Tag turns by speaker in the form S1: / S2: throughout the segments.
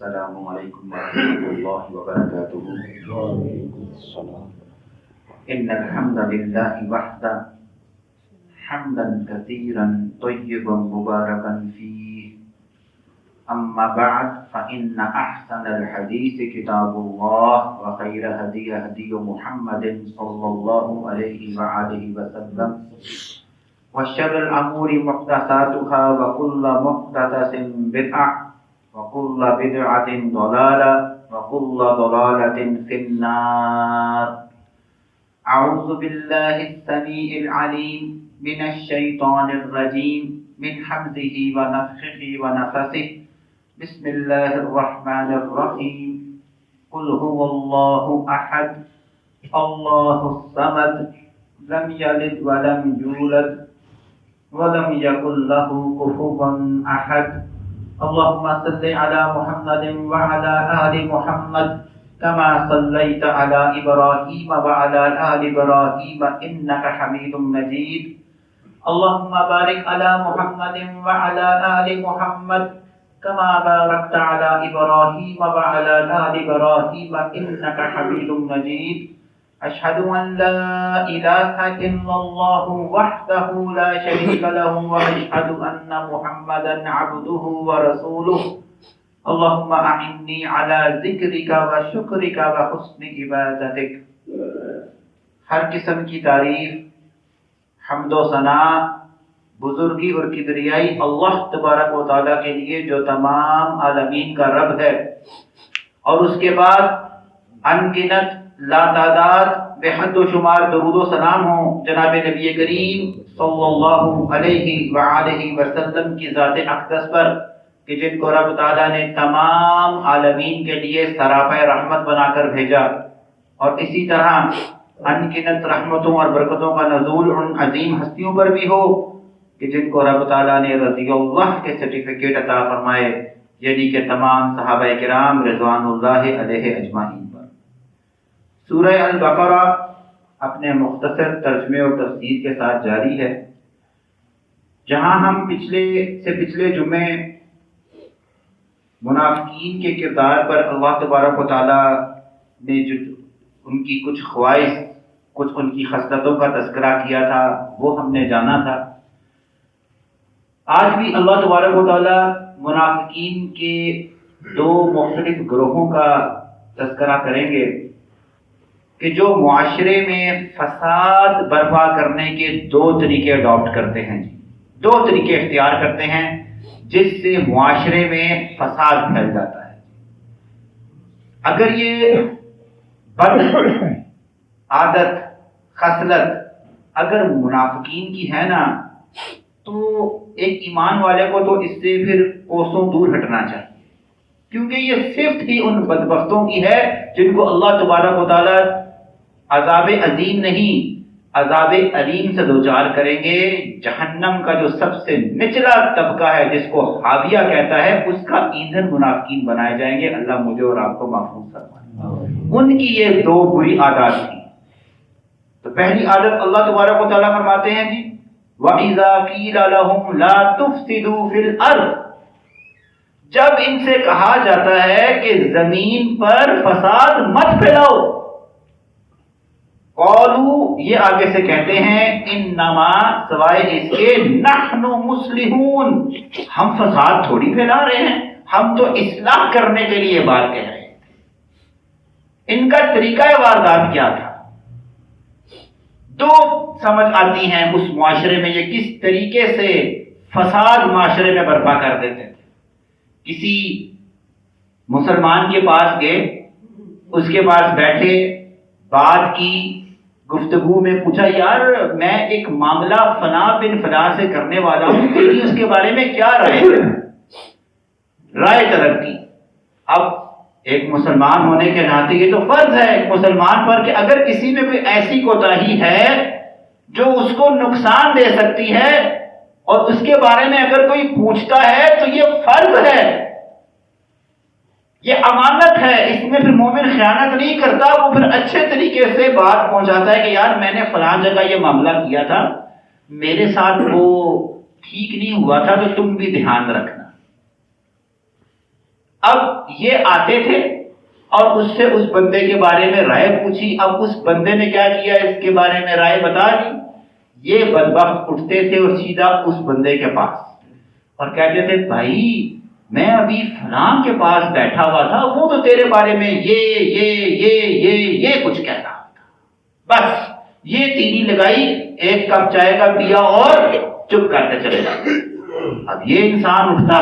S1: السلام علیکم ورحمۃ اللہ وبرکاتہ۔ ان الحمد للہ وحدہ حمدا کثیرا طیبا مبارکا فیہ، اما بعد فإن احسن الحدیث کتاب اللہ وخیر ہدی ہدی محمد صلی اللہ علیہ وآلہ وسلم، وشر الامور محدثاتها وكل محدثة بدعة وكل بدعة ضلالة وكل ضلالة في النار۔ أعوذ بالله السميع العليم من الشيطان الرجيم من حمزه ونفخه ونفثه، بسم الله الرحمن الرحيم، قل هو الله أحد الله الصمد لم يلد ولم يولد ولم يكن له كفوا أحد۔ اللهم صل على محمد وعلى آل محمد كما صليت على إبراهيم وعلى آل إبراهيم إنك حميد مجيد۔ اللهم بارك على محمد وعلى آل محمد كما باركت على إبراهيم وعلى آل إبراهيم إنك حميد مجيد۔ أشهد أن لا إله إلا الله وحده لا شريك له وأشهد أن محمدا عبده ورسوله۔ اللهم أعني على ذكرك وشكرك وحسن عبادتك۔ ہر قسم کی تعریف، حمد و ثنا، بزرگی اور کبریائی اللہ تبارک و تعالیٰ کے لیے جو تمام عالمین کا رب ہے، اور اس کے بعد انگنت لا تعداد بے حد و شمار درود و سلام ہوں جناب نبی کریم صلی اللہ علیہ وآلہ وسلم کی ذات اقدس پر، کہ جن کو رب تعالیٰ نے تمام عالمین کے لیے سراپا رحمت بنا کر بھیجا، اور اسی طرح انگنت رحمتوں اور برکتوں کا نزول ان عظیم ہستیوں پر بھی ہو کہ جن کو رب تعالیٰ نے رضی اللہ کے سرٹیفکیٹ عطا فرمائے، یعنی کہ تمام صحابہ کرام رضوان اللہ علیہ اجمعین۔ سورہ البقرہ اپنے مختصر ترجمے اور تفسیر کے ساتھ جاری ہے، جہاں ہم پچھلے جمعے منافقین کے کردار پر اللہ تبارک و تعالیٰ نے جو ان کی کچھ خواہش، کچھ ان کی خصلتوں کا تذکرہ کیا تھا، وہ ہم نے جانا تھا۔ آج بھی اللہ تبارک و تعالیٰ منافقین کے دو مختلف گروہوں کا تذکرہ کریں گے کہ جو معاشرے میں فساد برپا کرنے کے دو طریقے اڈاپٹ کرتے ہیں، دو طریقے اختیار کرتے ہیں جس سے معاشرے میں فساد پھیل جاتا ہے۔ اگر یہ بد عادت، خصلت اگر منافقین کی ہے نا، تو ایک ایمان والے کو تو اس سے پھر کوسوں دور ہٹنا چاہیے، کیونکہ یہ صفت ہی ان بدبختوں کی ہے جن کو اللہ تبارک و تعالیٰ عذاب عظیم نہیں، عذاب علیم سے دوچار کریں گے۔ جہنم کا جو سب سے نچلا طبقہ ہے، جس کو حاویہ کہتا ہے، اس کا ایندھن منافقین بنائے جائیں گے۔ اللہ مجھے اور آپ کو محفوظ فرمائے۔ ان کی یہ دو بری عادات تھی۔ تو پہلی عادت اللہ تبارک و تعالیٰ فرماتے ہیں جی وَإِذَا قِيلَ لَهُمْ لَا تُفْسِدُوا فِي الْأَرْضِ، جب ان سے کہا جاتا ہے کہ زمین پر فساد مت پھیلاؤ، قالوا، یہ آگے سے کہتے ہیں، انما، سوائے اس کے، نحن مصلحون، ہم فساد تھوڑی پھیلا رہے ہیں، ہم تو اصلاح کرنے کے لیے بات کہہ رہے ہیں۔ ان کا طریقہ واردات کیا تھا؟ دو سمجھ آتی ہیں اس معاشرے میں یہ کس طریقے سے فساد معاشرے میں برپا کر دیتے تھے۔ کسی مسلمان کے پاس گئے، اس کے پاس بیٹھے، بات کی، گفتگو میں پوچھا، یار میں ایک معاملہ فلاں بن فلاں سے کرنے والا ہوں، تیری اس کے بارے میں کیا رائے ہے؟ رائے طلب کی۔ اب ایک مسلمان ہونے کے ناطے یہ تو فرض ہے ایک مسلمان پر کہ اگر کسی میں کوئی ایسی کوتاہی ہے جو اس کو نقصان دے سکتی ہے، اور اس کے بارے میں اگر کوئی پوچھتا ہے تو یہ فرض ہے، یہ امانت ہے، اس میں پھر مومن خیانت نہیں کرتا، وہ پھر اچھے طریقے سے بات پہنچاتا ہے کہ یار میں نے فلاں جگہ یہ معاملہ کیا تھا، میرے ساتھ وہ ٹھیک نہیں ہوا تھا، تو تم بھی دھیان رکھنا۔ اب یہ آتے تھے اور اس سے اس بندے کے بارے میں رائے پوچھی. اب اس بندے نے کیا کیا, اس کے بارے میں رائے بتا دی. یہ بدبخت اٹھتے تھے اور سیدھا اس بندے کے پاس اور کہتے تھے بھائی میں ابھی فلاں کے پاس بیٹھا ہوا تھا, وہ تو تیرے بارے میں یہ کچھ کہہ رہا تھا. بس یہ تیری لگائی, ایک کپ چائے کا پیا اور چپ کرتے چلے جاتے. اب یہ انسان اٹھتا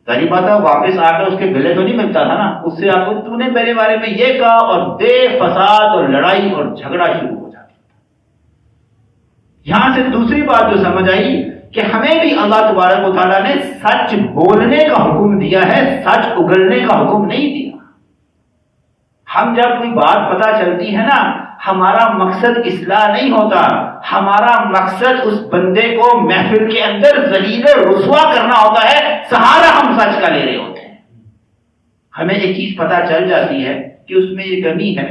S1: ظاہر بات ہے واپس آ کر اس کے گلے تو نہیں ملتا تھا نا, اس سے آپ تو نے میرے بارے میں یہ کہا, اور بے فساد اور لڑائی اور جھگڑا شروع ہو جاتا. یہاں سے دوسری بات جو سمجھ آئی کہ ہمیں بھی اللہ تبارک و تعالیٰ نے سچ بولنے کا حکم دیا ہے, سچ اگلنے کا حکم نہیں دیا. ہم جب کوئی بات پتہ چلتی ہے نا, ہمارا مقصد اصلاح نہیں ہوتا, ہمارا مقصد اس بندے کو محفل کے اندر ذلیل و رسوا کرنا ہوتا ہے. سہارا ہم سچ کا لے رہے ہوتے ہیں. ہمیں ایک چیز پتہ چل جاتی ہے کہ اس میں یہ کمی ہے,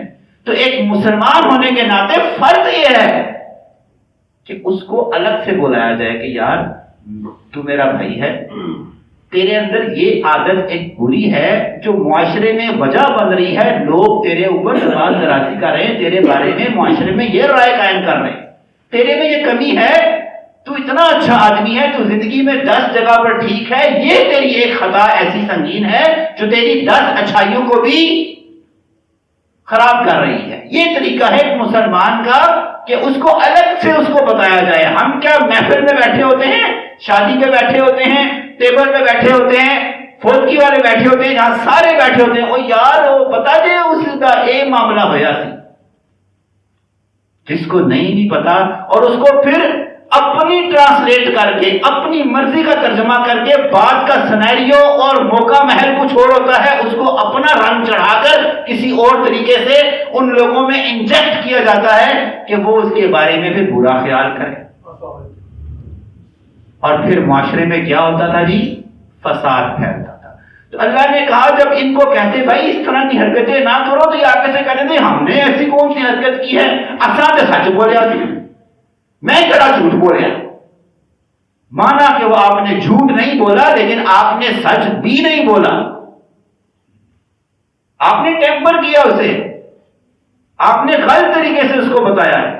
S1: تو ایک مسلمان ہونے کے ناطے فرض یہ ہے کہ اس کو الگ سے بلایا جائے کہ یار تو میرا بھائی ہے, تیرے اندر یہ عادت ایک بری ہے جو معاشرے میں وجہ بن رہی ہے, لوگ تیرے اوپر ناراض درازی کر رہے ہیں, تیرے بارے میں معاشرے میں یہ رائے قائم کر رہے ہیں, تیرے میں یہ کمی ہے, تو اتنا اچھا آدمی ہے, تو زندگی میں 10 جگہ پر ٹھیک ہے, یہ تیری ایک خطا ایسی سنگین ہے جو تیری 10 اچھائیوں کو بھی خراب کر رہی ہے. یہ طریقہ ہے ایک مسلمان کا کہ اس کو الگ سے اس کو بتایا جائے. ہم کیا محفل میں بیٹھے ہوتے ہیں, شادی پہ بیٹھے ہوتے ہیں, ٹیبل پہ بیٹھے ہوتے ہیں, فوتگی والے بیٹھے ہوتے ہیں, جہاں سارے بیٹھے ہوتے ہیں, او یار وہ بتا دے اس کا یہ معاملہ ہویا سی, جس کو نہیں بھی پتا, اور اس کو پھر اپنی ٹرانسلیٹ کر کے اپنی مرضی کا ترجمہ کر کے بات کا سینیریو اور موقع محل کچھ اور ہوتا ہے, اس کو اپنا رنگ چڑھا کر کسی اور طریقے سے ان لوگوں میں انجیکٹ کیا جاتا ہے کہ وہ اس کے بارے میں پھر برا خیال کرے. اور پھر معاشرے میں کیا ہوتا تھا جی, فساد پھیلتا تھا. تو اللہ نے کہا جب ان کو کہتے بھائی اس طرح کی حرکتیں نہ کرو, تو یہ آگے سے کہتے تھے ہم نے ایسی کون سی حرکت کی ہے, اساں تے سچ بولیا سی, میں کہڑا جھوٹ بولیا. مانا کہ وہ آپ نے جھوٹ نہیں بولا لیکن آپ نے سچ بھی نہیں بولا, آپ نے ٹیمپر کیا اسے, آپ نے غلط طریقے سے اس کو بتایا ہے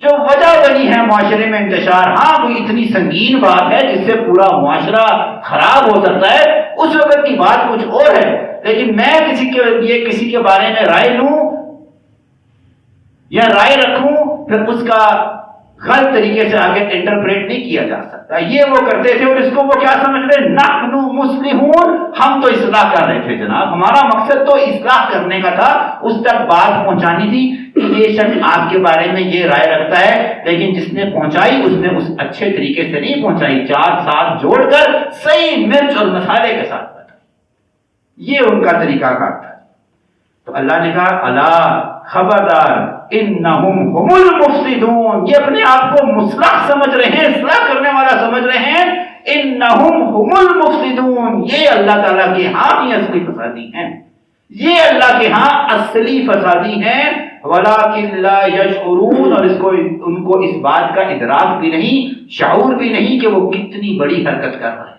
S1: جو وجہ بنی ہے معاشرے میں انتشار. ہاں کوئی اتنی سنگین بات ہے جس سے پورا معاشرہ خراب ہو سکتا ہے, اس وقت کی بات کچھ اور ہے, لیکن میں کسی کے لیے کسی کے بارے میں رائے لوں یا رائے رکھوں پھر اس کا غلط طریقے سے آگے انٹرپریٹ نہیں کیا جا سکتا. یہ وہ کرتے تھے اور اس کو وہ کیا سمجھ رہے, نحن مصلحون, ہم تو اصلاح کر رہے تھے جناب, ہمارا مقصد تو اصلاح کرنے کا تھا, اس تک بات پہنچانی تھی کہ یہ شخص آپ کے بارے میں یہ رائے رکھتا ہے, لیکن جس نے پہنچائی اس نے اس اچھے طریقے سے نہیں پہنچائی, 4 ساتھ جوڑ کر صحیح مرچ اور مسالے کے ساتھ بتائی. یہ ان کا طریقہ کار تھا. تو اللہ نے کہا الا خبردار انہم هم المفسدون, یہ اپنے آپ کو مصلح سمجھ رہے ہیں, اصلاح کرنے والا سمجھ رہے ہیں. انہم هم المفسدون, یہ اللہ تعالیٰ کے ہاں ہی اصلی فسادی ہیں, یہ اللہ کے ہاں اصلی فسادی ہیں. ولکن لا یشعرون, اور ان کو اس بات کا ادراک بھی نہیں, شعور بھی نہیں کہ وہ کتنی بڑی حرکت کر رہے ہیں.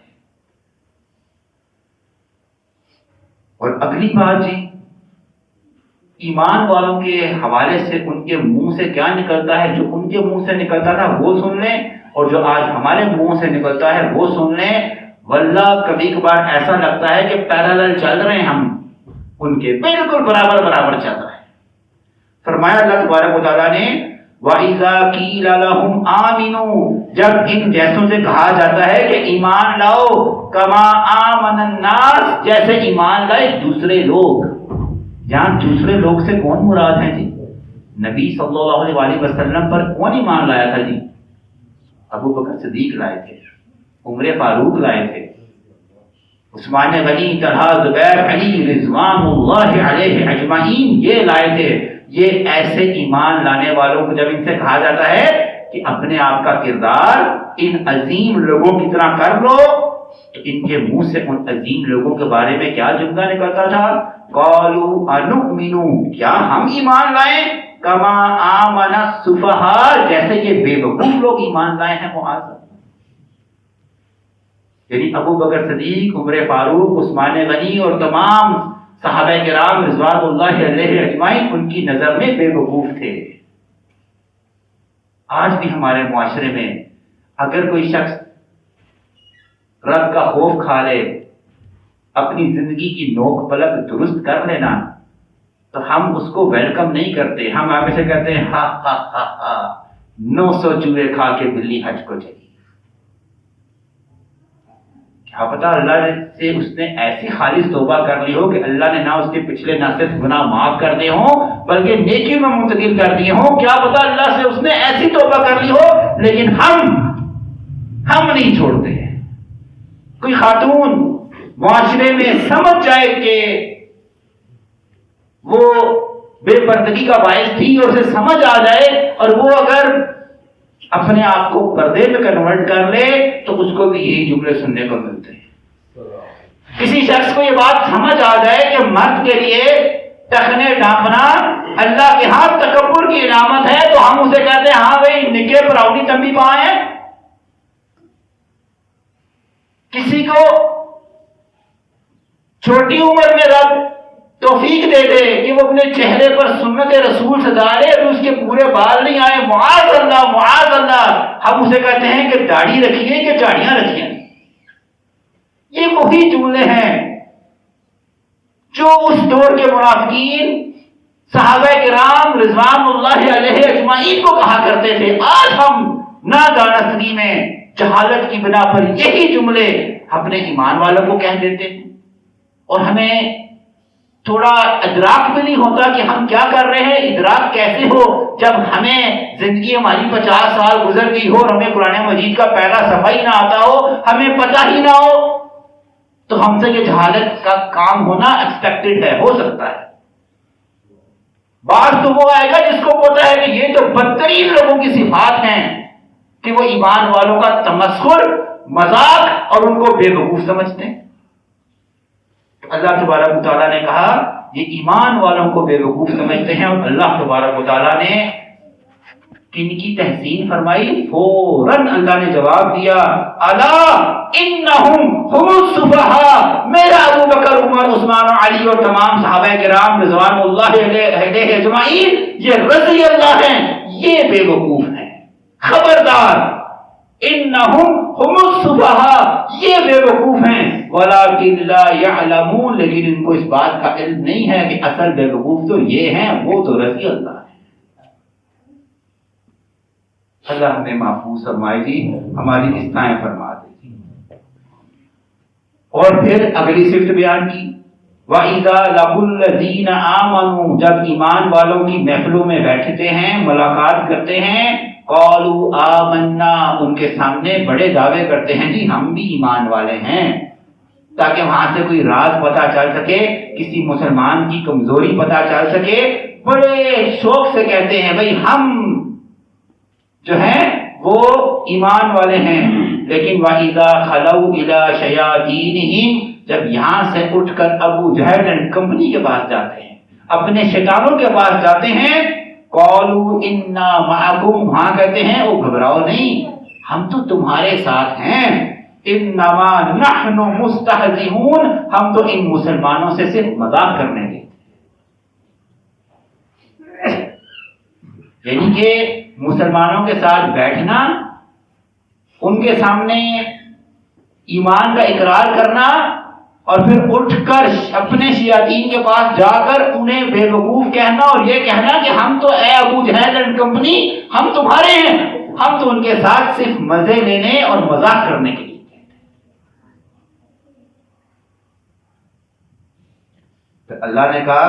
S1: اور اگلی بات جی, ایمان والوں کے حوالے سے ان کے منہ سے کیا نکلتا ہے, جو ان کے منہ سے نکلتا تھا وہ سن لیں, اور جو آج ہمارے منہ سے نکلتا ہے وہ سن لیں. واللہ کبھی کبھار ایسا لگتا ہے کہ پیرالل چل رہے ہیں, ہم ان کے بالکل برابر برابر چل رہے ہیں. فرمایا اللہ تبارک و تعالیٰ نے وَإِذَا قِيلَ لَهُمْ آمِنُوا, جب ان جیسوں سے کہا جاتا ہے کہ ایمان لاؤ, كَمَا آمَنَ النَّاسِ, جیسے ایمان لائے دوسرے لوگ. یہاں دوسرے لوگ سے کون مراد ہیں جی؟ نبی صلی اللہ علیہ وسلم پر کون ایمان لایا تھا جی؟ ابو بکر صدیق لائے تھے, عمر فاروق لائے تھے, عثمان غنی, طلحہ, زبیر, علی رضوان اللہ علیہ اجمعین یہ لائے تھے. یہ ایسے ایمان لانے والوں کو جب ان سے کہا جاتا ہے کہ اپنے آپ کا کردار ان عظیم لوگوں کی طرح کر لو, تو ان کے منہ سے ان عظیم لوگوں کے بارے میں کیا جملہ نکلتا تھا, قالوا انؤمن, کیا ہم ایمان لائیں, کما آمن السفہاء, جیسے یہ بے وقوف لوگ ایمان لائے ہیں. معاذ, یعنی ابو بکر صدیق، عمر فاروق، عثمان غنی اور تمام صحابہ کرام رضوان اللہ علیہ اجمعین ان کی نظر میں بے وقوف تھے۔ آج بھی ہمارے معاشرے میں اگر کوئی شخص رب کا خوف کھا لے، اپنی زندگی کی نوک پلک درست کر لینا، تو ہم اس کو ویلکم نہیں کرتے، ہم ہمیشہ کہتے ہیں ہا ہا ہا ہا 900 چوہے کھا کے بلی حج کو چلی۔ کیا پتا اللہ سے اس نے ایسی خالص توبہ کر لی ہو کہ اللہ نے نہ اس کے پچھلے نہ صرف گناہ معاف کر دیے ہوں بلکہ نیکی میں منتقل کر دیے ہوں۔ کیا پتا اللہ سے اس نے ایسی توبہ کر لی ہو، لیکن ہم نہیں چھوڑتے ہیں۔ کوئی خاتون معاشرے میں سمجھ جائے کہ وہ بے پردگی کا باعث تھی اور اسے سمجھ آ جائے، اور وہ اگر اپنے آپ کو پردے میں کنورٹ کر لے تو اس کو بھی یہی جملے سننے کو ملتے ہیں۔ کسی شخص کو یہ بات سمجھ آ جائے کہ مرد کے لیے ٹخنے ڈانپنا اللہ کے ہاں تکبر کی علامت ہے، تو ہم اسے کہتے ہیں ہاں بھائی نکے پراؤنی تمبی پائے ہیں۔ کسی کو چھوٹی عمر میں رب توفیق دے دے کہ وہ اپنے چہرے پر سنت رسول سے ڈالے اور اس کے پورے بال نہیں آئے، معاذ اللہ معاذ اللہ، ہم اسے کہتے ہیں کہ داڑھی رکھیے کہ چاڑیاں رکھیے۔ یہ وہی جملے ہیں جو اس دور کے منافقین صحابہ کرام رضوان اللہ علیہ اجمعین کو کہا کرتے تھے۔ آج ہم نادانستگی میں جہالت کی بنا پر یہی جملے اپنے ایمان والوں کو کہہ دیتے ہیں، اور ہمیں تھوڑا ادراک بھی نہیں ہوتا کہ ہم کیا کر رہے ہیں۔ ادراک کیسے ہو جب ہمیں زندگی ہماری 50 سال گزر گئی ہو اور ہمیں قرآن مجید کا پہلا صفحہ ہی نہ آتا ہو، ہمیں پتہ ہی نہ ہو، تو ہم سے یہ جہالت کا کام ہونا ایکسپیکٹڈ ہے، ہو سکتا ہے۔ بعض تو وہ آئے گا جس کو پتا ہے کہ یہ تو بدترین لوگوں کی صفات ہیں کہ وہ ایمان والوں کا تمسخر، مذاق اور ان کو بے وقوف سمجھتے ہیں۔ اللہ تبارک و تعالیٰ نے کہا یہ ایمان والوں کو بے وقوف سمجھتے ہیں، اور اللہ تبارک و تعالیٰ نے کن کی تحسین فرمائی؟ فوراً اللہ نے جواب دیا، الا انہم هم السفہاء، میرا ابو بکر، عمر، عثمان و علی اور تمام صحابہ کرام رضوان اللہ علیہ اجمعین یہ رضی اللہ ہیں، یہ بے وقوف ہیں۔ خبردار، انہم هم السفہاء، یہ بے وقوف ہیں، ولکن لا یعلمون، لیکن ان کو اس بات کا علم نہیں ہے کہ اصل بے وقوف تو یہ ہیں، وہ تو رضی اللہ ہے۔ اللہ ہمیں محفوظ فرمائے گی، ہماری اصلاح فرما دے گی۔ اور پھر اگلی صفت بیان کی، وَإِذَا لَقُوا الَّذِينَ آمَنُوا، جب ایمان والوں کی محفلوں میں بیٹھتے ہیں، ملاقات کرتے ہیں، قَالُوا آمَنَّا، ان کے سامنے بڑے دعوے کرتے ہیں جی ہم بھی ایمان والے ہیں، تاکہ وہاں سے کوئی راز پتہ چل سکے، کسی مسلمان کی کمزوری پتہ چل سکے، بڑے شوق سے کہتے ہیں بھئی ہم جو ہیں وہ ایمان والے ہیں۔ لیکن وَإِذَا خَلَوْا إِلَىٰ شَيَاطِينِهِمْ، جب یہاں سے اٹھ کر ابو جہل اینڈ کمپنی کے پاس جاتے ہیں، اپنے شیطانوں کے پاس جاتے ہیں، قَالُوا إِنَّا مَعَكُمْ، وہاں کہتے ہیں او گھبراؤ نہیں، ہم تو تمہارے ساتھ ہیں، إِنَّمَا نَحْنُ مُسْتَهْزِئُونَ، ہم تو ان مسلمانوں سے صرف مذاق کرنے گے۔ یعنی کہ مسلمانوں کے ساتھ بیٹھنا، ان کے سامنے ایمان کا اقرار کرنا، اور پھر اٹھ کر اپنے شیاطین کے پاس جا کر انہیں بے وقوف کہنا، اور یہ کہنا کہ ہم تو اے ابو جہل اینڈ کمپنی ہم تمہارے ہیں، ہم تو ان کے ساتھ صرف مزے لینے اور مذاق کرنے کے لیے کہتے ہیں۔ تو اللہ نے کہا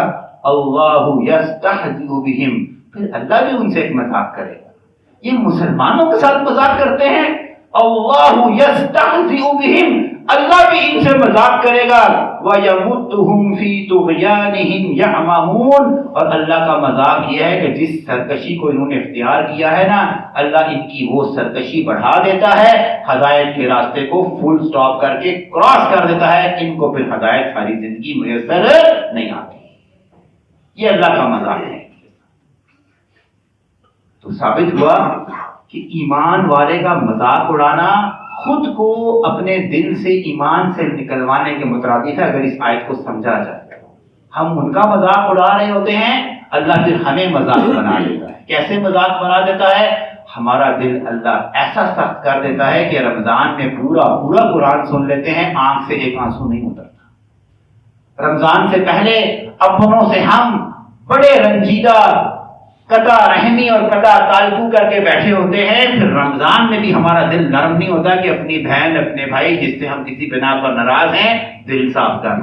S1: اللہ یستہزئ بہم، پھر اللہ بھی ان سے ایک مذاق کرے گا۔ یہ مسلمانوں کے ساتھ مذاق کرتے ہیں، اللہ یستہزئ بہم، اللہ بھی ان سے مذاق کرے گا، وَيَمُدُّهُمْ فِي طُغْيَانِهِمْ يَعْمَهُونَ، اور اللہ کا مذاق یہ ہے کہ جس سرکشی کو انہوں نے اختیار کیا ہے نا، اللہ ان کی وہ سرکشی بڑھا دیتا ہے، ہدایت کے راستے کو فل سٹاپ کر کے کراس کر دیتا ہے، ان کو پھر ہدایت ساری زندگی میسر نہیں آتی۔ یہ اللہ کا مذاق ہے۔ تو ثابت ہوا کہ ایمان والے کا مذاق اڑانا خود کو اپنے دل سے ایمان سے نکلوانے کے مترادف ہے اگر اس آیت کو سمجھا جائے۔ ہم ان کا مذاق اڑا رہے ہوتے ہیں، اللہ پھر ہمیں مذاق بنا دیتا ہے۔ کیسے مذاق بنا دیتا ہے؟ ہمارا دل اللہ ایسا سخت کر دیتا ہے کہ رمضان میں پورا قرآن سن لیتے ہیں، آنکھ سے ایک آنسو نہیں اترتا۔ رمضان سے پہلے اپنوں سے ہم بڑے رنجیدہ، قطع رحمی اور قطع تعلق کر کے بیٹھے ہوتے ہیں، پھر رمضان میں بھی ہمارا دل نرم نہیں ہوتا کہ اپنی بہن، اپنے بھائی جس سے ہم کسی بنا پر ناراض ہیں، دل صاف کر۔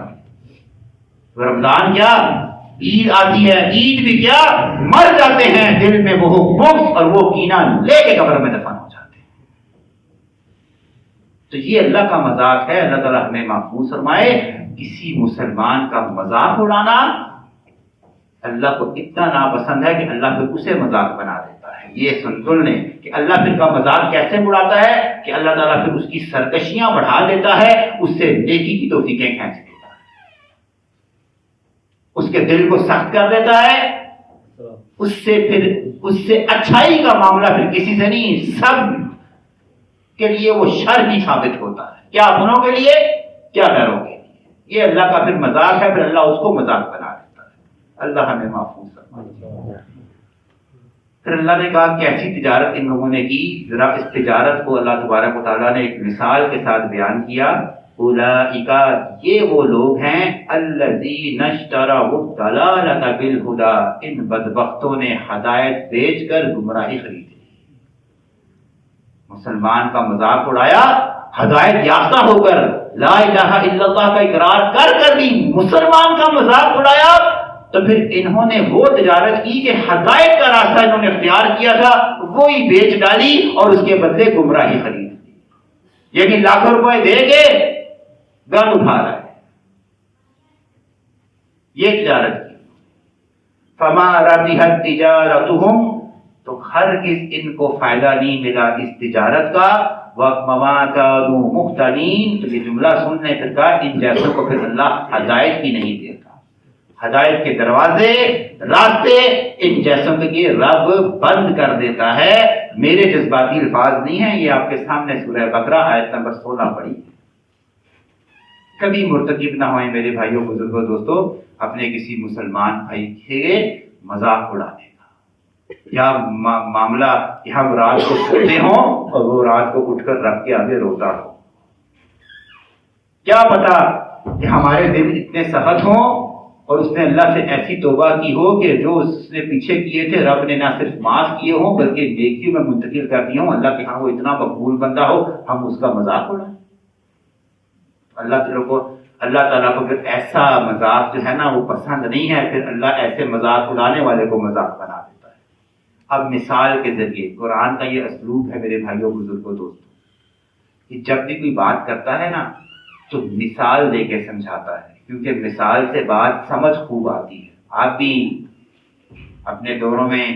S1: رمضان کیا، عید آتی ہے، عید بھی کیا، مر جاتے ہیں دل میں وہ بغض اور وہ کینہ لے کے قبر میں دفن ہو جاتے ہیں۔ تو یہ اللہ کا مذاق ہے، اللہ تعالیٰ ہمیں محفوظ فرمائے۔ کسی مسلمان کا مذاق اڑانا اللہ کو اتنا ناپسند ہے کہ اللہ پھر اسے مذاق بنا دیتا ہے۔ یہ سن لیں کہ اللہ پھر کا مذاق کیسے اڑاتا ہے کہ اللہ تعالیٰ پھر اس کی سرکشیاں بڑھا دیتا ہے، اس سے نیکی کی توفیقیں کھینچ دیتا ہے، اس کے دل کو سخت کر دیتا ہے، اس سے اچھائی کا معاملہ پھر کسی سے نہیں، سب کے لیے وہ شر ہی ثابت ہوتا ہے، کیا اپنوں کے لیے کیا غیروں کے لیے۔ یہ اللہ کا پھر مذاق ہے، پھر اللہ اس کو مذاق بنا دیتا ہے۔ اللہ ہمیں محفوظ فرمائے۔ پھر اللہ نے کہا کہ ایسی تجارت ان لوگوں نے کی، ذرا اس تجارت کو اللہ تبارک و تعالیٰ نے ایک مثال کے ساتھ بیان کیا۔ اولئک، یہ وہ لوگ ہیں، الذین اشتروا الضلالۃ بالہدی، ان بدبختوں نے ہدایت بیچ کر گمراہی خریدی۔ مسلمان کا مذاق اڑایا، ہدایت یافتہ ہو کر لا الہ الا اللہ کا اقرار کر بھی مسلمان کا مذاق اڑایا، تو پھر انہوں نے وہ تجارت کی کہ ہدایت کا راستہ انہوں نے اختیار کیا تھا وہی بیچ ڈالی اور اس کے بدلے گمراہی خرید لی، یعنی لاکھوں روپے دے کے گن اٹھا رہا ہے، یہ تجارت کی۔ فما ربحت تجارتہم، تو ہرگز ان کو فائدہ نہیں ملا اس تجارت کا، وما كانوا مهتدين، تو یہ جملہ سننے پھر کہا ان جیسوں کو پھر اللہ ہدایت ہی نہیں دیتا۔ ہدایت کے دروازے، راستے ان جیسوں کے لیے رب بند کر دیتا ہے۔ میرے جذباتی الفاظ نہیں ہیں، یہ آپ کے سامنے سورہ بقرہ آیت نمبر 16 پڑھی۔ کبھی مرتکب نہ ہوئیں میرے بھائیوں، بزرگوں، دوستوں، اپنے کسی مسلمان بھائی کے مذاق اڑانے کا، یا معاملہ کہ ہم رات کو سوتے ہوں اور وہ رات کو اٹھ کر رب کے آگے روتا ہو۔ کیا پتا کہ ہمارے دل اتنے سخت ہوں اور اس نے اللہ سے ایسی توبہ کی ہو کہ جو اس نے پیچھے کیے تھے رب نے نہ صرف معاف کیے ہوں بلکہ نیکیوں میں منتقل کر دیے ہوں، اللہ کے ہاں وہ اتنا مقبول بندہ ہو، ہم اس کا مذاق اڑائیں۔ اللہ تعالیٰ کو پھر ایسا مذاق جو ہے نا وہ پسند نہیں ہے، پھر اللہ ایسے مذاق اڑانے والے کو مذاق بنا دیتا ہے۔ اب مثال کے ذریعے، قرآن کا یہ اسلوب ہے میرے بھائیوں، بزرگوں، دوستوں، کہ جب بھی کوئی بات کرتا ہے نا تو مثال دے کے سمجھاتا ہے، کیونکہ مثال سے بات سمجھ خوب آتی ہے۔ آپ بھی اپنے دوروں میں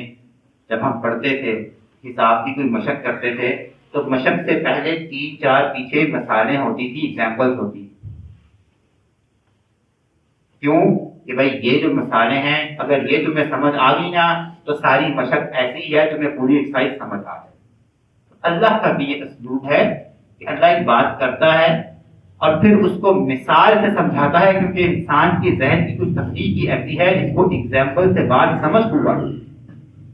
S1: جب ہم پڑھتے تھے، حساب کی کوئی مشق کرتے تھے، تو مشق سے پہلے 3-4 پیچھے مثالیں ہوتی تھی، ایگزامپلز ہوتی۔ کیوں کہ بھائی یہ جو مثالیں ہیں اگر یہ تمہیں سمجھ آ گئی نا تو ساری مشق ایسی ہی ہے، تمہیں پوری ایکسرسائز سمجھ آ جائے۔ اللہ کا بھی یہ اسلوب ہے کہ اللہ ایک بات کرتا ہے اور پھر اس کو مثال سے سمجھاتا ہے، کیونکہ انسان کی ذہن کی کچھ تفریح کی ایسی ہے جس کو ایگزامپل سے بات سمجھ ہوا،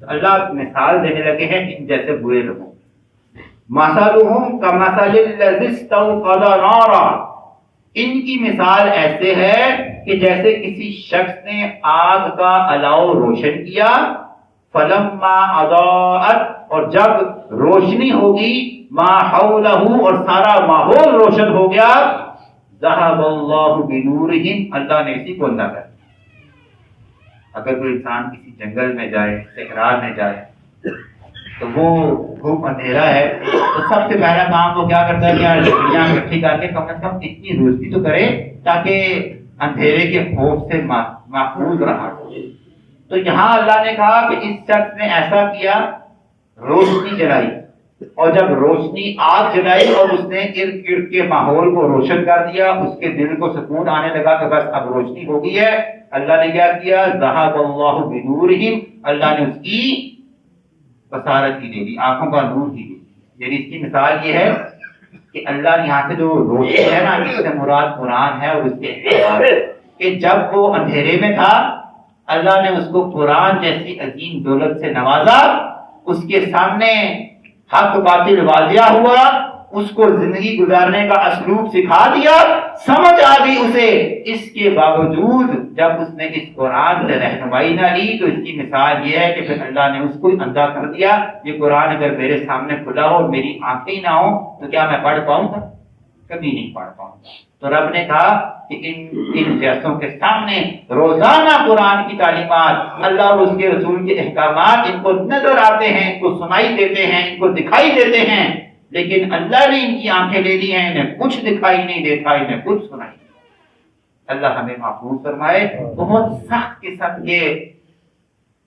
S1: تو اللہ مثال دینے لگے ہیں ان جیسے برے لوگوں۔ مثلهم كمثل الذي استوقد نارا، ان کی مثال ایسے ہے کہ جیسے کسی شخص نے آگ کا الاؤ روشن کیا، فلما اضاءت، اور جب روشنی ہوگی، ما حولہ، اور سارا ماحول روشن ہو گیا، ذهب اللہ بنورہم، اللہ نے اسی کو اندھا کر دیا۔ اگر کوئی انسان کسی جنگل میں جائے، صحرا میں جائے، تو وہ خوب اندھیرا ہے، تو سب سے پہلا کام وہ کیا کرتا ہے کہ لکڑیاں اکٹھی کر کے کم از کم اتنی روشنی تو کرے تاکہ اندھیرے کے خوف سے محفوظ رہا۔ تو یہاں اللہ نے کہا کہ اس شخص نے ایسا کیا، روشنی جلائی، اور جب روشنی آگ جلائی اور اس نے ارد گرد کے ماحول کو روشن کر دیا، اس کے دل کو سکون آنے لگا کہ بس اب روشنی ہو گئی ہے، اللہ نے کیا کیا، ذهب اللہ بنورہم، اللہ نے اس کی بصارت ہی دے دی، آنکھوں کا نور ہی دے دی۔ یعنی اس کی مثال یہ ہے
S2: کہ اللہ نے یہاں سے جو روشنی ہے نا، اس سے مراد قرآن ہے اور اس کے احکامات، کہ جب وہ اندھیرے میں تھا اللہ نے اس کو قرآن جیسی عظیم دولت سے نوازا، اس کے سامنے حق باطل واضح ہوا، اس کو زندگی گزارنے کا اسلوب سکھا دیا، سمجھ آ گئی اسے۔ اس کے باوجود جب اس نے اس قرآن سے رہنمائی نہ لی تو اس کی مثال یہ ہے کہ پھر اللہ نے اس کو اندھا کر دیا۔ یہ قرآن اگر میرے سامنے کھلا ہو اور میری آنکھیں ہی نہ ہو تو کیا میں پڑھ پاؤں گا؟ کبھی نہیں پڑھ پاؤں گا۔ تو رب نے کہا کہ ان جیسوں کے سامنے روزانہ قرآن کی تعلیمات، اللہ اور اس کے رسول کے احکامات ان کو نظر آتے ہیں، ان کو سنائی دیتے ہیں، ان کو دکھائی دیتے ہیں، لیکن اللہ نے ان کی آنکھیں لے لی ہیں، انہیں کچھ دکھائی نہیں دیتا، انہیں کچھ سنائی نہیں۔ اللہ ہمیں محفوظ فرمائے۔ بہت سخت قسم کے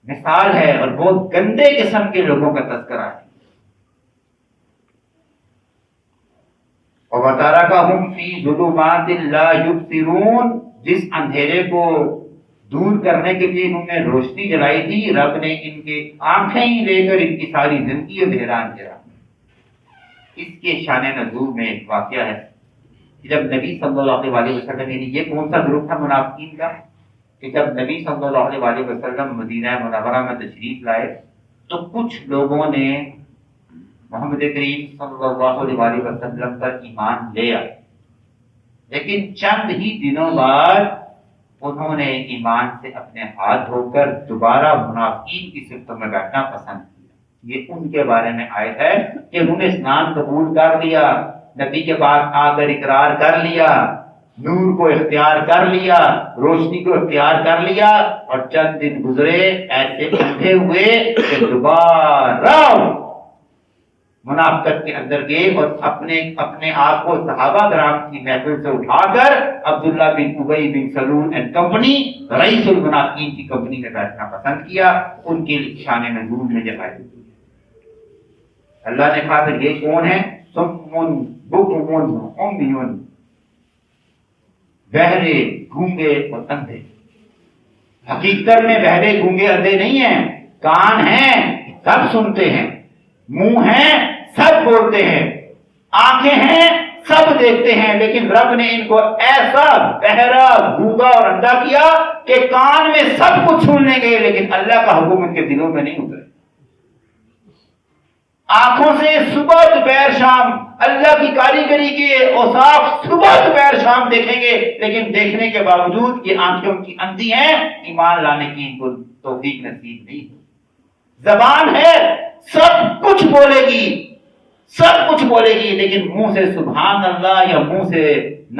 S2: مثال ہے اور بہت گندے قسم کے لوگوں کا تذکرہ ہے۔ وَتَرَكَهُمْ فِي ظُلُمَاتٍ لَا يُبْصِرُونَ، جس اندھیرے کو دور کرنے کے لیے انہوں نے روشنی جلائی تھی، رب نے ان کے آنکھیں ہی لے کر ان کی ساری زندگی حیران کیا۔ اس کے شان نزول میں ایک واقعہ ہے کہ جب نبی صلی اللہ علیہ وسلم، یعنی یہ کون سا گروپ تھا منافقین کا، کہ جب نبی صلی اللہ علیہ وسلم مدینہ منورہ میں تشریف لائے تو کچھ لوگوں نے محمد کریم صلی اللہ علیہ وسلم پر ایمان لے آئے، لیکن چند ہی دنوں بعد انہوں نے ایمان سے اپنے ہاتھ دھو کر دوبارہ منافقین کی صفتوں میں بیٹھنا پسند کیا۔ یہ ان کے بارے میں آیت ہے کہ انہوں نے اسلام قبول کر لیا، نبی کے پاس آ کر اقرار کر لیا، نور کو اختیار کر لیا، روشنی کو اختیار کر لیا، اور چند دن گزرے ایسے اندھے ہوئے کہ دوبارہ منافقت کے اندر گئے اور اپنے آپ کو صحابہ کرام کی محفل سے اٹھا کر عبداللہ بن ابی بن سلول اینڈ کمپنی، رئیس المنافقین کی کمپنی میں بیٹھنا پسند کیا۔ ان کے شان نزول میں جگہ دی۔ اللہ نے کہا کہ یہ کون ہے؟ صم بکم عمی، بہرے گونگے اور اندھے۔ حقیقت میں بہرے گونگے اندھے نہیں ہیں، کان ہیں سب سنتے ہیں، منہ ہیں سب بولتے ہیں، آنکھیں ہیں سب دیکھتے ہیں، لیکن رب نے ان کو ایسا بہرا گونگا اور اندھا کیا کہ کان میں سب کچھ سن لیں گے لیکن اللہ کا حکم ان کے دلوں میں نہیں اترے۔ آنکھوں سے صبح دوپہر شام اللہ کی کاریگری کے اوصاف صبح دوپہر شام دیکھیں گے، لیکن دیکھنے کے باوجود یہ آنکھیں ان کی اندھی ہیں، ایمان لانے کی ان کو توفیق نصیب نہیں۔ زبان ہے سب کچھ بولے گی، سب کچھ بولے گی، لیکن منہ سے سبحان اللہ یا منہ سے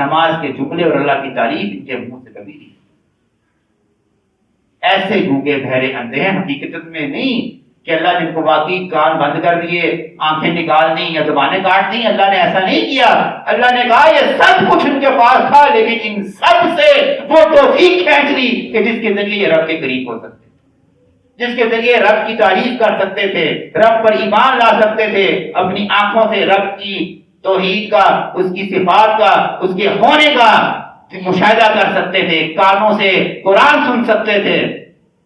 S2: نماز کے جملے اور اللہ کی تعریف ان کے منہ سے کبھی نہیں۔ ایسے گونگے بہرے اندھے ہیں، حقیقت میں نہیں کہ اللہ نے ان کو واقعی کان بند کر دیے، آنکھیں نکال دی یا زبانیں کاٹ دی۔ اللہ نے ایسا نہیں کیا۔ اللہ نے کہا یہ سب کچھ ان کے پاس تھا، لیکن ان سب سے وہ توفیق کھینچ لی کہ جس کے ذریعے یہ رب کے قریب ہو سکتے، جس کے ذریعے رب کی تعریف کر سکتے تھے، رب پر ایمان لا سکتے تھے، اپنی آنکھوں سے رب کی توحید کا، اس کی صفات کا، اس کے ہونے کا مشاہدہ کر سکتے تھے، کانوں سے قرآن سن سکتے تھے،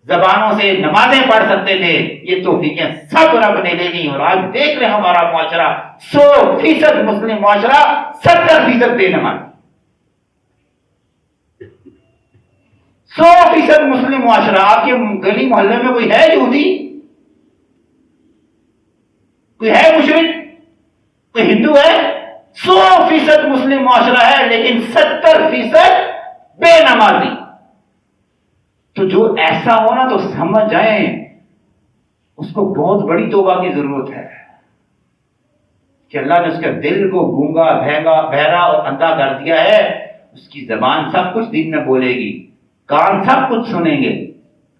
S2: زبانوں سے نمازیں پڑھ سکتے تھے۔ یہ توفیقیں سب رب نے لے لی، اور آج دیکھ رہے ہمارا معاشرہ 100% مسلم معاشرہ، 70% بے نماز، 100% مسلم معاشرہ۔ آپ کے گلی محلے میں کوئی ہے یہودی؟ کوئی ہے مشرک؟ کوئی ہندو ہے؟ 100% مسلم معاشرہ ہے، لیکن 70% بے نمازی۔ تو جو ایسا ہو نا تو سمجھ جائیں اس کو بہت بڑی توبہ کی ضرورت ہے کہ اللہ نے اس کے دل کو گونگا، بہرا اور اندھا کر دیا ہے۔ اس کی زبان سب کچھ دن میں بولے گی، کان سب کچھ سنیں گے،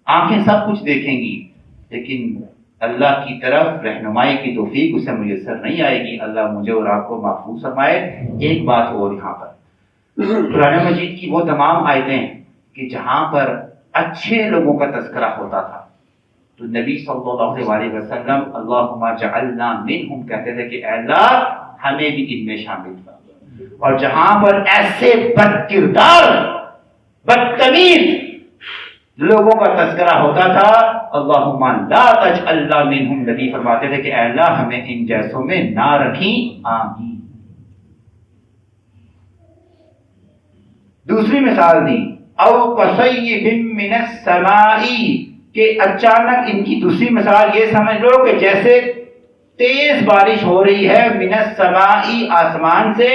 S2: آنکھیں سب کچھ دیکھیں گی، لیکن اللہ کی طرف رہنمائی کی توفیق اسے میسر نہیں آئے گی۔ اللہ مجھے اور آپ کو محفوظ فرمائے۔ ایک بات اور یہاں پر قرآن مجید کی وہ تمام آیتیں کہ جہاں پر اچھے لوگوں کا تذکرہ ہوتا تھا تو نبی صلی اللہ علیہ وسلم اللہم جعلنا منہم کہتے تھے کہ اے اللہ ہمیں بھی ان میں شامل کر، اور جہاں پر ایسے بد کردار، بدتمیز لوگوں کا تذکرہ ہوتا تھا اللہم لا تجعلنا منہم، نبی فرماتے تھے کہ اے اللہ ہمیں ان جیسوں میں نہ رکھیں، آمین۔ دوسری مثال دی او کصیب من السماء کہ اچانک ان کی دوسری مثال یہ سمجھ لو کہ جیسے تیز بارش ہو رہی ہے من السماء آسمان سے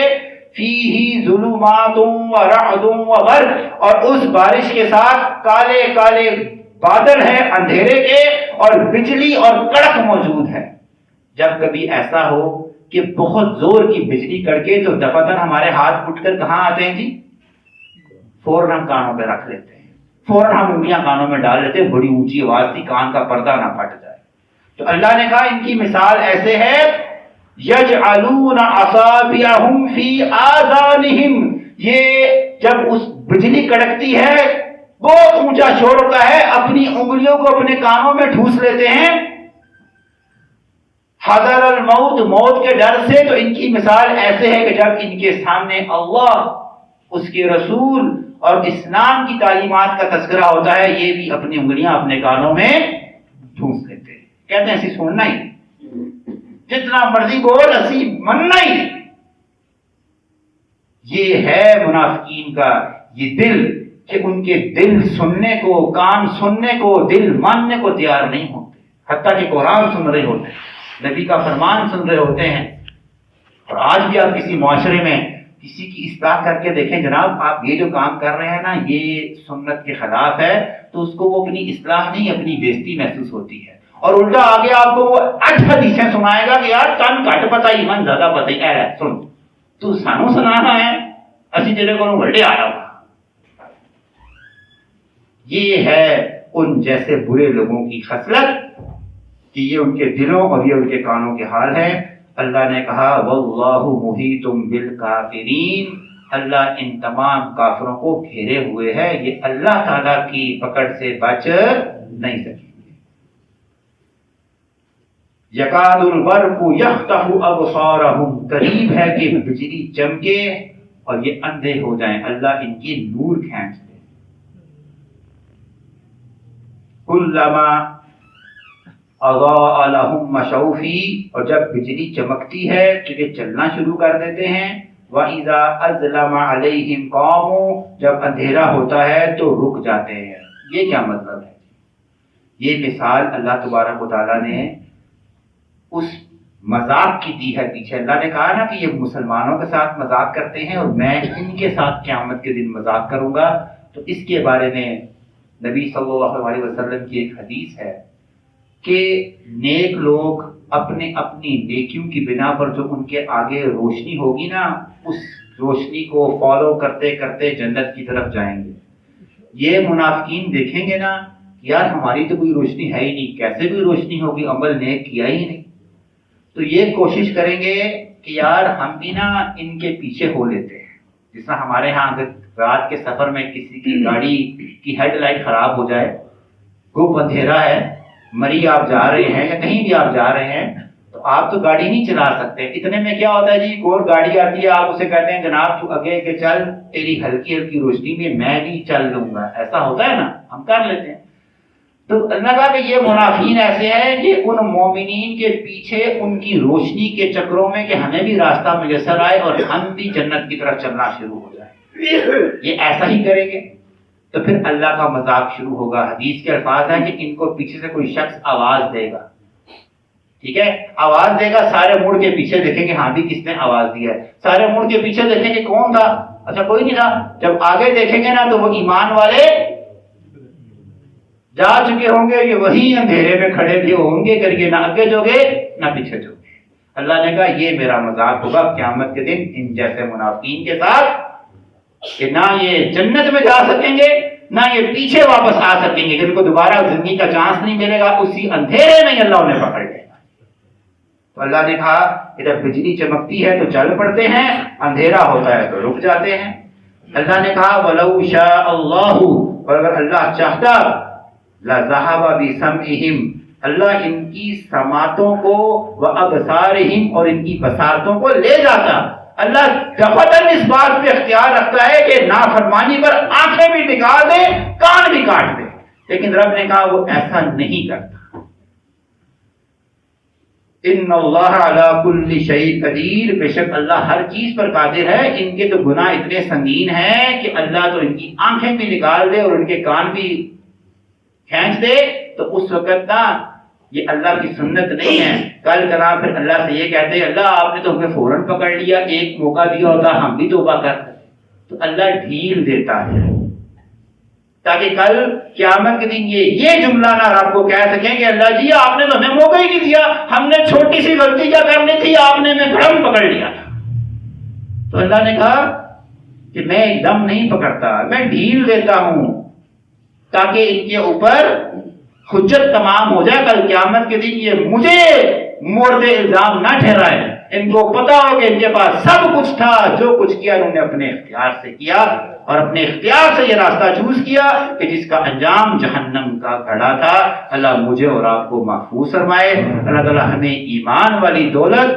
S2: فیہ ظلمات و رعد و برق اور اس بارش کے ساتھ کالے کالے بادل ہیں اندھیرے کے اور بجلی اور کڑک موجود ہے. جب کبھی ایسا ہو کہ بہت زور کی بجلی کڑکے تو دفعتاً ہمارے ہاتھ اٹھ کر کہاں آتے ہیں جی؟ فوراً ہم کانوں پہ رکھ لیتے ہیں, فوراً ہم انگلیاں کانوں میں ڈال لیتے ہیں, بڑی اونچی آواز تھی کان کا پردہ نہ پھٹ جائے. تو اللہ نے کہا ان کی مثال ایسے ہے یجعلون اصابعہم فی آذانہم, یہ جب اس بجلی کڑکتی ہے بہت اونچا شور ہوتا ہے, اپنی انگلیوں کو اپنے کانوں میں ٹھوس لیتے ہیں حذر الموت, موت کے ڈر سے. تو ان کی مثال ایسے ہے کہ جب ان کے سامنے اللہ, اس کے رسول اور اسلام کی تعلیمات کا تذکرہ ہوتا ہے, یہ بھی اپنی انگلیاں اپنے کانوں میں ٹھوس لیتے ہیں, کہتے ہیں ایسی سننا ہی, جتنا مرضی بول اسی مننا ہی. یہ ہے منافقین کا یہ دل کہ ان کے دل سننے کو, کان سننے کو, دل ماننے کو تیار نہیں ہوتے, حتیٰ کہ قرآن سن رہے ہوتے ہیں, نبی کا فرمان سن رہے ہوتے ہیں. اور آج بھی آپ کسی معاشرے میں کسی کی اصلاح کر کے دیکھیں جناب آپ یہ جو کام کر رہے ہیں نا یہ سنت کے خلاف ہے, تو اس کو وہ اپنی اصلاح نہیں اپنی بےزتی محسوس ہوتی ہے. اور الٹا آگے آپ کو وہ 8 حدیثیں سنائے گا کہ یار تن گھٹ پتا ایمان زیادہ پتا ہی ہے, سن تو سانو سنانا ہے اسی تیرے کو بڑے آ رہا ہوں. یہ ہے ان جیسے برے لوگوں کی خصلت کہ یہ ان کے دلوں اور یہ ان کے کانوں کے حال ہے. اللہ نے کہا واللہ محیط بالکافرین, اللہ ان تمام کافروں کو گھیرے ہوئے ہے, یہ اللہ تعالیٰ کی پکڑ سے بچ نہیں سکیں گے. یکاد البرق یخطف ابصارہم, قریب ہے کہ بجلی چمکے اور یہ اندھے ہو جائیں, اللہ ان کی نور کھینچ لے. کلما اضاء لهم مشوا فیہ, اور جب بجلی چمکتی ہے تو یہ چلنا شروع کر دیتے ہیں. وَإِذَا أَظْلَمَ عَلَيْهِمْ قَامُوا, جب اندھیرا ہوتا ہے تو رک جاتے ہیں. یہ کیا مطلب ہے؟ یہ مثال اللہ تبارک و تعالیٰ نے اس مذاق کی دی ہے پیچھے. اللہ نے کہا نا کہ یہ مسلمانوں کے ساتھ مذاق کرتے ہیں اور میں ان کے ساتھ قیامت کے دن مذاق کروں گا. تو اس کے بارے میں نبی صلی اللہ علیہ وسلم کی ایک حدیث ہے کہ نیک لوگ اپنے اپنی نیکیوں کی بنا پر جو ان کے آگے روشنی ہوگی نا, اس روشنی کو فالو کرتے کرتے جنت کی طرف جائیں گے. یہ منافقین دیکھیں گے نا یار ہماری تو کوئی روشنی ہے ہی نہیں, کیسے بھی روشنی ہوگی, عمل نیک کیا ہی نہیں. تو یہ کوشش کریں گے کہ یار ہم بھی نا ان کے پیچھے ہو لیتے ہیں. جس طرح ہمارے ہاں اگر رات کے سفر میں کسی کی گاڑی کی ہیڈ لائٹ خراب ہو جائے, گپ اندھیرا ہے, مری آپ جا رہے ہیں یا کہیں بھی آپ جا رہے ہیں, تو آپ تو گاڑی نہیں چلا سکتے. اتنے میں کیا ہوتا ہے جی, کوئی گاڑی آتی ہے, آپ اسے کہتے ہیں جناب تو آگے کے چل, تیری ہلکی ہلکی روشنی میں بھی چل لوں گا. ایسا ہوتا ہے نا, ہم کر لیتے ہیں. تو اللہ کہا کہ یہ منافقین ایسے ہیں کہ ان مومنین کے پیچھے ان کی روشنی کے چکروں میں کہ ہمیں بھی راستہ میسر آئے اور ہم بھی جنت کی طرف چلنا شروع ہو جائے, یہ ایسا ہی کریں گے. تو پھر اللہ کا مذاق شروع ہوگا. حدیث کے الفاظ ہیں کہ ان کو پیچھے سے کوئی شخص آواز دے گا, ٹھیک ہے, آواز دے گا, سارے مڑ کے پیچھے دیکھیں گے ہاں بھی کس نے آواز دیا ہے, سارے مڑ کے پیچھے دیکھیں گے کون تھا, اچھا کوئی نہیں تھا. جب آگے دیکھیں گے نا تو وہ ایمان والے جا چکے ہوں گے, یہ وہی اندھیرے میں کھڑے بھی ہوں گے کر کے, نہ آگے جو گے نہ پیچھے جو گے. اللہ نے کہا یہ میرا مذاق ہوگا قیامت کے دن ان جیسے منافقین کے ساتھ کہ نہ یہ جنت میں جا سکیں گے نہ یہ پیچھے واپس آ سکیں گے, جن کو دوبارہ زندگی کا چانس نہیں ملے گا, اسی اندھیرے میں اللہ انہیں پکڑ لے گا. تو اللہ نے کہا کہ جب بجلی چمکتی ہے تو چل پڑتے ہیں, اندھیرا ہوتا ہے تو رک جاتے ہیں. اللہ نے کہا وَلَوْ شَاءَ اللَّهُ, اور اگر اللہ چاہتا لَذَهَبَ بِسَمْعِهِمْ, اللہ ان کی سماعتوں کو وَأَبْصَارِهِمْ, اور ان کی بصارتوں کو لے جاتا. اللہ دفعتاً اس بات پہ اختیار رکھتا ہے کہ نافرمانی پر آنکھیں بھی نکال دے, کان بھی کاٹ دے, لیکن رب نے کہا وہ ایسا نہیں کرتا. ان اللہ علی کل شیء قدیر، بے شک اللہ ہر چیز پر قادر ہے۔ ان کے تو گناہ اتنے سنگین ہیں کہ اللہ تو ان کی آنکھیں بھی نکال دے اور ان کے کان بھی کھینچ دے تو اس وقت نا یہ اللہ کی سنت نہیں ہے۔ کل کنا پھر اللہ سے یہ کہتے ہیں اللہ آپ نے تو ہمیں فوراً پکڑ لیا، ایک موقع دیا ہوتا ہم بھی توبہ کرتے، تو اللہ ڈھیل دیتا ہے تاکہ کل قیامت کے دن یہ جملہ نہ رب کو کہہ سکیں کہ اللہ جی آپ نے تو ہمیں موقع ہی نہیں دیا، ہم نے چھوٹی سی غلطی کیا کرنی تھی، آپ نے ہمیں بھڑم پکڑ لیا تھا۔ تو اللہ نے کہا کہ میں ایک دم نہیں پکڑتا، میں ڈھیل دیتا ہوں تاکہ ان کے اوپر حجت تمام ہو جائے، کل قیامت کے دن یہ مجھے مورد الزام نہ ٹھہرائے۔ ان کو پتا ہو کہ ان کے پاس سب کچھ تھا، جو کچھ کیا انہوں نے اپنے اختیار سے کیا اور اپنے اختیار سے یہ راستہ چوز کیا کہ جس کا انجام جہنم کا گھڑا تھا۔ اللہ مجھے اور آپ کو محفوظ فرمائے، اللہ تعالی ہمیں ایمان والی دولت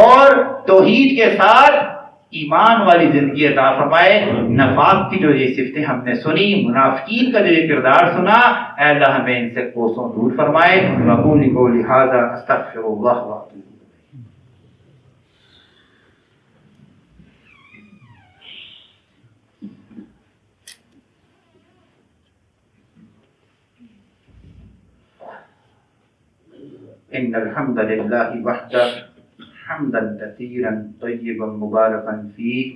S2: اور توحید کے ساتھ ایمان والی زندگی عطا فرمائے۔ نفاق کی جو یہ صفتیں ہم نے سنی، منافقین کا جو یہ کردار سنا، اے اللہ ہمیں ان سے کوسوں دور فرمائے۔ وقولی قولی ھذا استغفر اللہ واتوب الیہ۔ ان الحمد للہ وحدہ حمدا کثیرا طیبا مبارکا فیہ،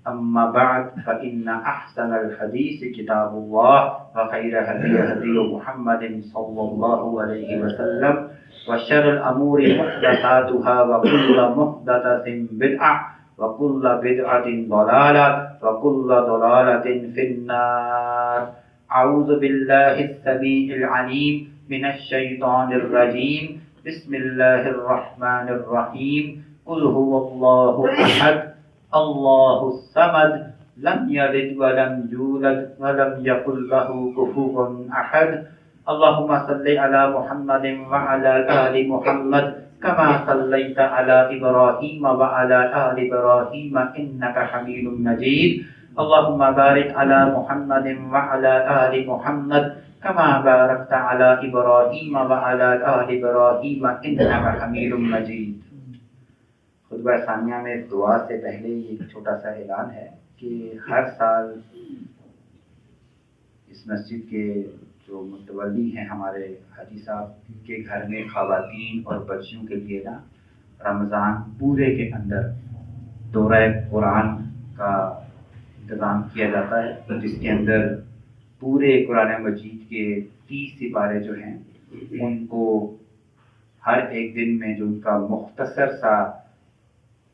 S2: اما بعد فإن احسن الحدیث کتاب اللہ وخیر ہدی ہدی محمد صلی اللہ علیہ وسلم وشر الامور محدثاتها وکل محدثۃ بدعہ وکل بدعۃ ضلالہ وکل ضلالۃ فی النار۔ اعوذ باللہ السمیع العلیم من الشیطان الرجیم، بسم اللہ الرحمن الرحیم، قل هو اللہ احد اللہ الصمد لم یلد ولم یولد ولم یکن له کفوا احد۔ اللہم صل علی محمد وعلی آل محمد کما صلیت علی ابراہیم وعلی آل ابراہیم انک حمید مجید۔ اللہم بارک علی محمد وعلی آل محمد کما بارکت علی ابراہیم وعلی آل ابراہیم انک حمید مجید۔ خطبہ ثانیہ میں دعا سے پہلے ایک چھوٹا سا اعلان ہے کہ ہر سال اس مسجد کے جو متولی ہیں ہمارے حاجی صاحب کے گھر میں خواتین اور بچیوں کے لیے نا رمضان پورے کے اندر دورہ قرآن کا انتظام کیا جاتا ہے، جس کے اندر پورے قرآن مجید کے 30 سپارے جو ہیں ان کو ہر ایک دن میں جو ان کا مختصر سا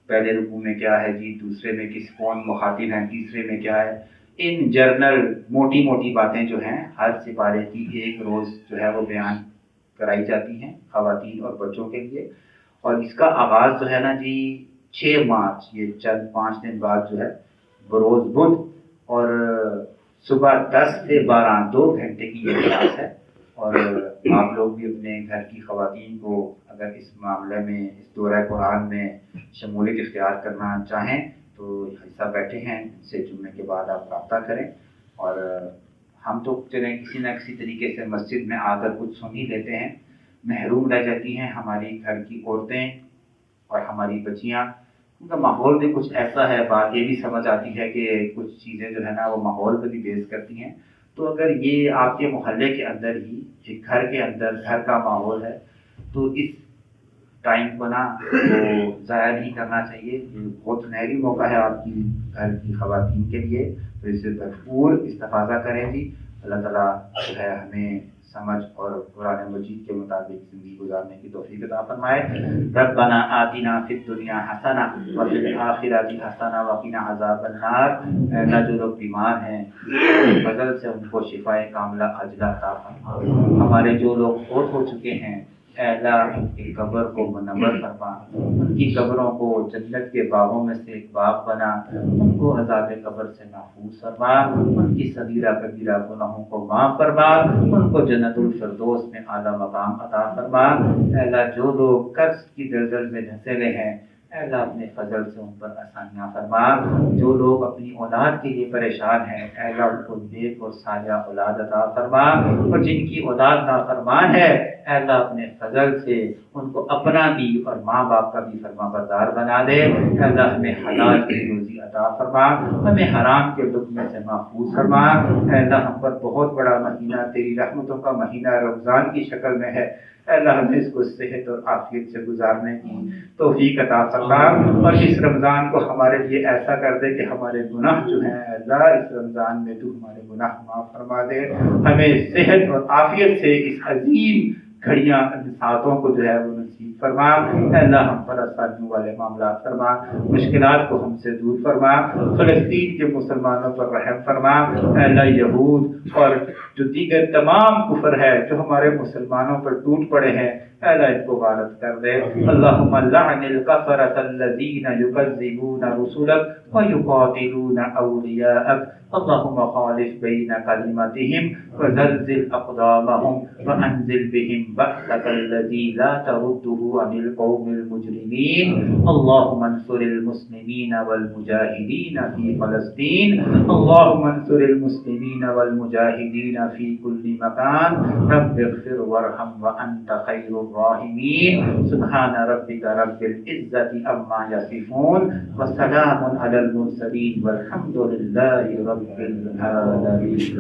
S2: پہلے رکوع میں کیا ہے جی، دوسرے میں کس کون مخاطب ہیں، تیسرے میں کیا ہے، ان جرنل موٹی موٹی باتیں جو ہیں ہر سپارے کی ایک روز جو ہے وہ بیان کرائی جاتی ہیں خواتین اور بچوں کے لیے۔ اور اس کا آغاز جو ہے نا جی 6 مارچ، یہ چند 5 دن بعد جو ہے بروز بدھ، اور صبح 10 سے 12 2 گھنٹے کی یہ کلاس ہے۔ اور آپ لوگ بھی اپنے گھر کی خواتین کو اگر اس معاملے میں اس دورہ قرآن میں شمولیت اختیار کرنا چاہیں تو حصہ بیٹھے ہیں، ان سے جمعے کے بعد آپ رابطہ کریں۔ اور ہم تو چلیں کسی نہ کسی طریقے سے مسجد میں آ کر کچھ سن ہی لیتے ہیں، محروم رہ جاتی ہیں ہماری گھر کی عورتیں اور ہماری بچیاں، ان کا ماحول بھی کچھ ایسا ہے۔ بات یہ بھی سمجھ آتی ہے کہ کچھ چیزیں جو ہے نا وہ ماحول پہ بھی بیس کرتی ہیں۔ تو اگر یہ آپ کے محلے کے اندر ہی ایک گھر کے اندر گھر کا ماحول ہے تو اس ٹائم کو نا وہ ضائع نہیں کرنا چاہیے۔ یہ بہت سنہری موقع ہے آپ کی گھر کی خواتین کے لیے، تو اس سے بھرپور استفادہ کریں جی۔ اللہ تعالیٰ جو ہے ہمیں سمجھ اور قرآن مجید کے مطابق زندگی گزارنے کی توفیق عطا فرمائے۔ ربنا آتنا فی الدنیا حسنہ وفی الآخرۃ حسنہ وقنا عذاب النار۔ اللہ جو لوگ بیمار ہیں فضل سے ان کو شفائے کاملہ عاجلہ عطا فرما۔ ہمارے جو لوگ فوت ہو چکے ہیں اے اللہ ان کی قبر کو منور فرما، ان کی قبروں کو جنت کے باغوں میں سے ایک باغ بنا، ان کو عذاب قبر سے محفوظ فرما، ان کی صغیرہ کبیرہ گناہوں کو معاف فرما، ان کو جنت الفردوس میں اعلیٰ مقام عطا فرما۔ اے اللہ جو لوگ قرض کی دلدل میں دھنسے ہوئے ہیں
S1: اے اللہ اپنے فضل سے ان پر آسانیاں فرما. جو لوگ اپنی اولاد کے لیے پریشان ہیں اے اللہ ان کو نیک اور صالحہ اولاد عطا فرما, اور جن کی اولاد نافرمان ہے اے اللہ اپنے فضل سے ان کو اپنا بھی اور ماں باپ کا بھی فرما بردار بنا دے. اے اللہ ہمیں حلال کی روزی عطا فرما, ہمیں حرام کے لقمے سے محفوظ فرما. اے اللہ ہم پر بہت بڑا مہینہ تیری رحمتوں کا مہینہ رمضان کی شکل میں ہے. اے اللہ ہمیں اس کو صحت اور عافیت سے گزارنے کی توفیق عطا فرما, اور اس رمضان کو ہمارے لیے ایسا کر دے کہ ہمارے گناہ جو ہیں اے اللہ اس رمضان میں تو ہمارے گناہ معاف فرما دے. ہمیں صحت اور عافیت سے اس عظیم گھڑیاں ساتھوں کو جو ہے وہ نصیب فرما. اے اللہ ہم پر آسانیوں والے معاملات فرما, مشکلات کو ہم سے دور فرما. فلسطین کے مسلمانوں پر رحم فرما. اے اللہ یہود اور جو دیگر تمام کفر ہے جو ہمارے مسلمانوں پر ٹوٹ پڑے ہیں اے اللہ ان کو غارت کر دے. اللہم لعن الکفرۃ الذین یکذبون رسلک ویقاتلون اولیاءک. اللہم خالف بین کلمتہم وزلزل اقدامہم وانزل بہم بأسک الذی لا ترده عن القوم المجرمین. اللہم انصر المسلمین والمجاہدین فی فلسطین. اللہم انصر المسلمین والمجاہدین فی کل مکان. رب اغفر وارحم وانت خیر الراحمین. سبحان ربک رب العزة عما یصفون وسلام علی المرسلین والحمد للہ رب العالمین.